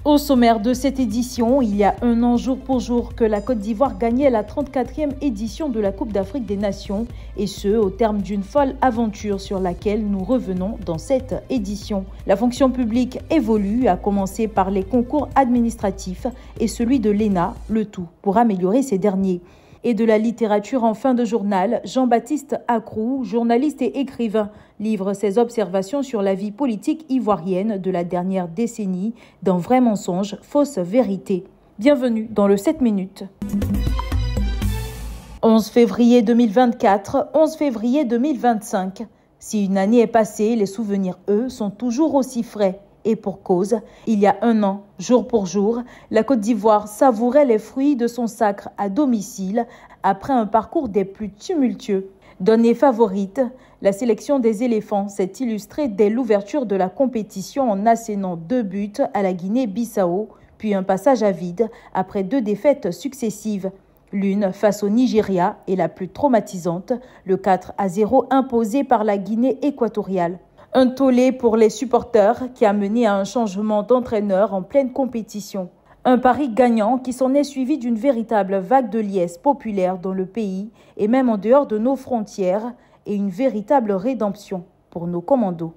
Au sommaire de cette édition, il y a un an jour pour jour que la Côte d'Ivoire gagnait la 34e édition de la Coupe d'Afrique des Nations, et ce, au terme d'une folle aventure sur laquelle nous revenons dans cette édition. La fonction publique évolue, à commencer par les concours administratifs et celui de l'ENA, le tout pour améliorer ces derniers. Et de la littérature en fin de journal, Jean-Baptiste Acrou, journaliste et écrivain, livre ses observations sur la vie politique ivoirienne de la dernière décennie dans Vrai mensonge, fausse vérité. Bienvenue dans le 7 minutes. 11 février 2024, 11 février 2025. Si une année est passée, les souvenirs, eux, sont toujours aussi frais. Et pour cause, il y a un an, jour pour jour, la Côte d'Ivoire savourait les fruits de son sacre à domicile après un parcours des plus tumultueux. Donnée favorite, la sélection des éléphants s'est illustrée dès l'ouverture de la compétition en assénant 2 buts à la Guinée-Bissau, puis un passage à vide après 2 défaites successives. L'une face au Nigeria et la plus traumatisante, le 4-0 imposé par la Guinée équatoriale. Un tollé pour les supporters qui a mené à un changement d'entraîneur en pleine compétition. Un pari gagnant qui s'en est suivi d'une véritable vague de liesse populaire dans le pays et même en dehors de nos frontières, et une véritable rédemption pour nos commandos.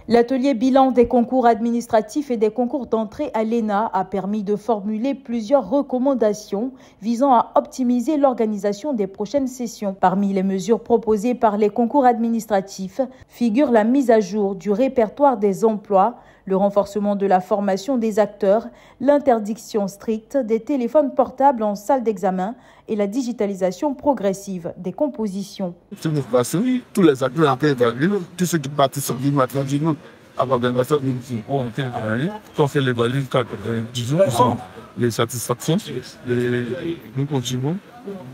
L'atelier bilan des concours administratifs et des concours d'entrée à l'ENA a permis de formuler plusieurs recommandations visant à optimiser l'organisation des prochaines sessions. Parmi les mesures proposées par les concours administratifs figure la mise à jour du répertoire des emplois, le renforcement de la formation des acteurs, l'interdiction stricte des téléphones portables en salle d'examen et la digitalisation progressive des compositions. Tous les acteurs intervenus, tous ceux qui participent à l'organisation ont intervenu, ont fait les valides 10%, les satisfactions, nous continuons.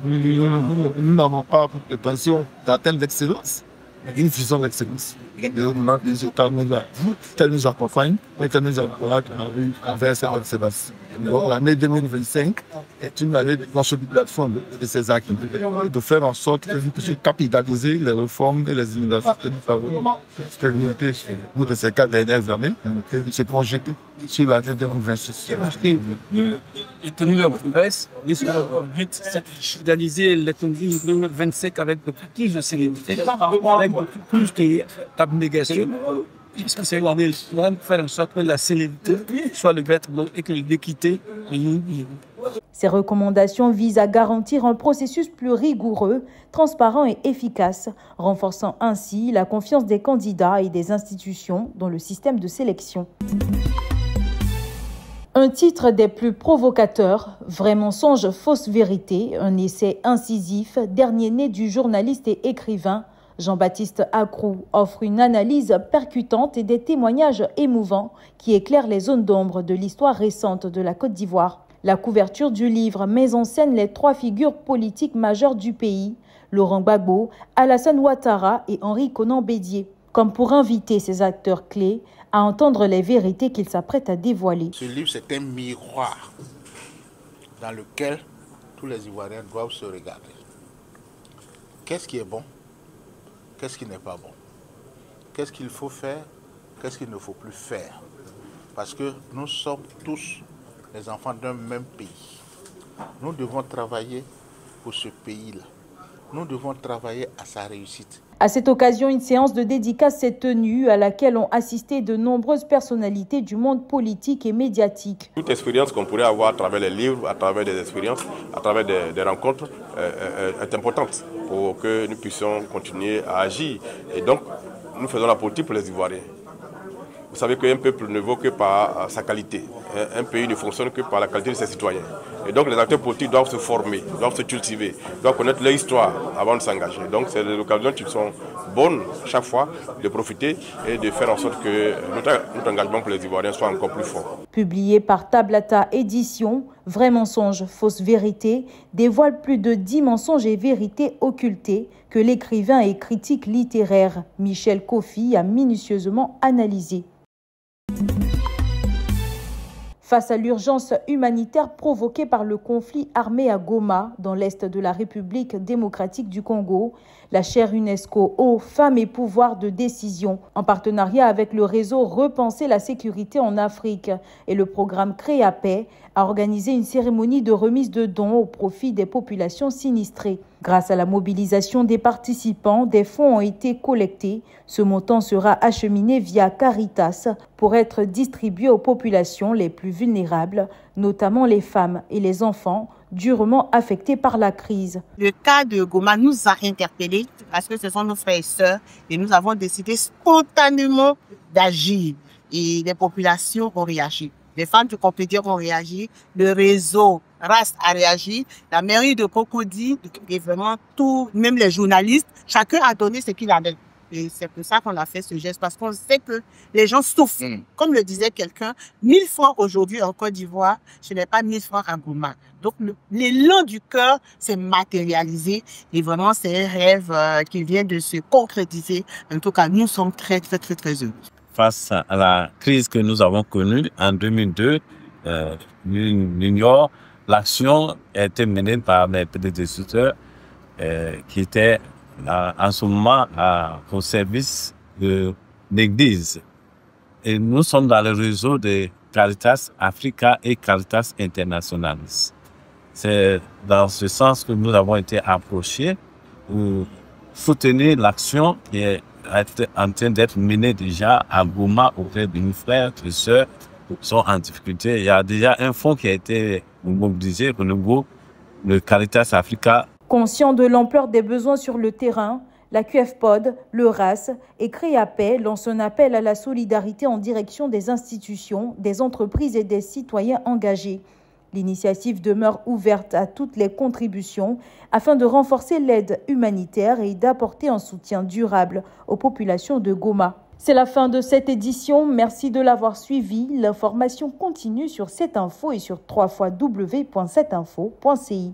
Nous n'avons pas de passion d'atteindre l'excellence, mais une vision d'excellence. Les États nous accompagnent et qui nous encouragent vers cette excellence. L'année 2025 est une année de consolidation de ces activités, de faire en sorte que nous puissions capitaliser les réformes et les innovations que nous avons expérimentées au cours de ces 4 dernières années et se projeter sur l'année 2026. Les tenues en progrès, le but c'est de finaliser les tenues 2025 avec de plus de sérénité, avec beaucoup plus d'abnégation. Parce que c'est l'année pour faire en sorte que la sérénité soit le maître et que l'équité. Ces recommandations visent à garantir un processus plus rigoureux, transparent et efficace, renforçant ainsi la confiance des candidats et des institutions dans le système de sélection. Un titre des plus provocateurs, Vrai mensonge, fausse vérité, un essai incisif, dernier né du journaliste et écrivain Jean-Baptiste Acrou offre une analyse percutante et des témoignages émouvants qui éclairent les zones d'ombre de l'histoire récente de la Côte d'Ivoire. La couverture du livre met en scène les 3 figures politiques majeures du pays, Laurent Gbagbo, Alassane Ouattara et Henri Konan Bédié, comme pour inviter ces acteurs clés à entendre les vérités qu'ils s'apprêtent à dévoiler. Ce livre, c'est un miroir dans lequel tous les Ivoiriens doivent se regarder. Qu'est-ce qui est bon? Qu'est-ce qui n'est pas bon? Qu'est-ce qu'il faut faire? Qu'est-ce qu'il ne faut plus faire? Parce que nous sommes tous les enfants d'un même pays. Nous devons travailler pour ce pays-là. Nous devons travailler à sa réussite. À cette occasion, une séance de dédicace s'est tenue à laquelle ont assisté de nombreuses personnalités du monde politique et médiatique. Toute expérience qu'on pourrait avoir à travers les livres, à travers des expériences, à travers des rencontres est importante pour que nous puissions continuer à agir. Et donc, nous faisons la politique pour les Ivoiriens. Vous savez qu'un peuple ne vaut que par sa qualité. Un pays ne fonctionne que par la qualité de ses citoyens. Et donc les acteurs politiques doivent se former, doivent se cultiver, doivent connaître leur histoire avant de s'engager. Donc c'est des occasions qui sont bonnes chaque fois de profiter et de faire en sorte que notre engagement pour les Ivoiriens soit encore plus fort. Publié par Tablata Édition, Vrai mensonge, fausse vérité dévoile plus de 10 mensonges et vérités occultées que l'écrivain et critique littéraire Michel Kofi a minutieusement analysées. Face à l'urgence humanitaire provoquée par le conflit armé à Goma, dans l'est de la République démocratique du Congo, la chaire UNESCO Eau, Femmes et Pouvoir de décision, en partenariat avec le réseau Repenser la sécurité en Afrique et le programme Créapaix, a organisé une cérémonie de remise de dons au profit des populations sinistrées. Grâce à la mobilisation des participants, des fonds ont été collectés. Ce montant sera acheminé via Caritas pour être distribué aux populations les plus vulnérables, notamment les femmes et les enfants durement affectés par la crise. Le cas de Goma nous a interpellés parce que ce sont nos frères et sœurs et nous avons décidé spontanément d'agir et les populations ont réagi. Les femmes du Compédium ont réagi, le réseau RAST a réagi, la mairie de Cocody et vraiment tout, même les journalistes, chacun a donné ce qu'il avait. Et c'est pour ça qu'on a fait ce geste, parce qu'on sait que les gens souffrent. Comme le disait quelqu'un, 1000 francs aujourd'hui en Côte d'Ivoire, ce n'est pas 1000 francs à Goma. Donc l'élan du cœur s'est matérialisé et vraiment c'est un rêve qui vient de se concrétiser. En tout cas, nous sommes très heureux. Face à la crise que nous avons connue en 2002, l'Union, l'action a été menée par mes prédécesseurs qui étaient en ce moment au service de l'Église. Et nous sommes dans le réseau de Caritas Africa et Caritas Internationalis. C'est dans ce sens que nous avons été approchés pour soutenir l'action qui est en train d'être menée déjà à Goma auprès de nos frères et sœurs qui sont en difficulté. Il y a déjà un fonds qui a été mobilisé au niveau de Caritas Africa. Conscient de l'ampleur des besoins sur le terrain, la QFPOD, le RAS et Créapaix lancent un appel à la solidarité en direction des institutions, des entreprises et des citoyens engagés. L'initiative demeure ouverte à toutes les contributions afin de renforcer l'aide humanitaire et d'apporter un soutien durable aux populations de Goma. C'est la fin de cette édition. Merci de l'avoir suivi. L'information continue sur 7info et sur www.7info.ci.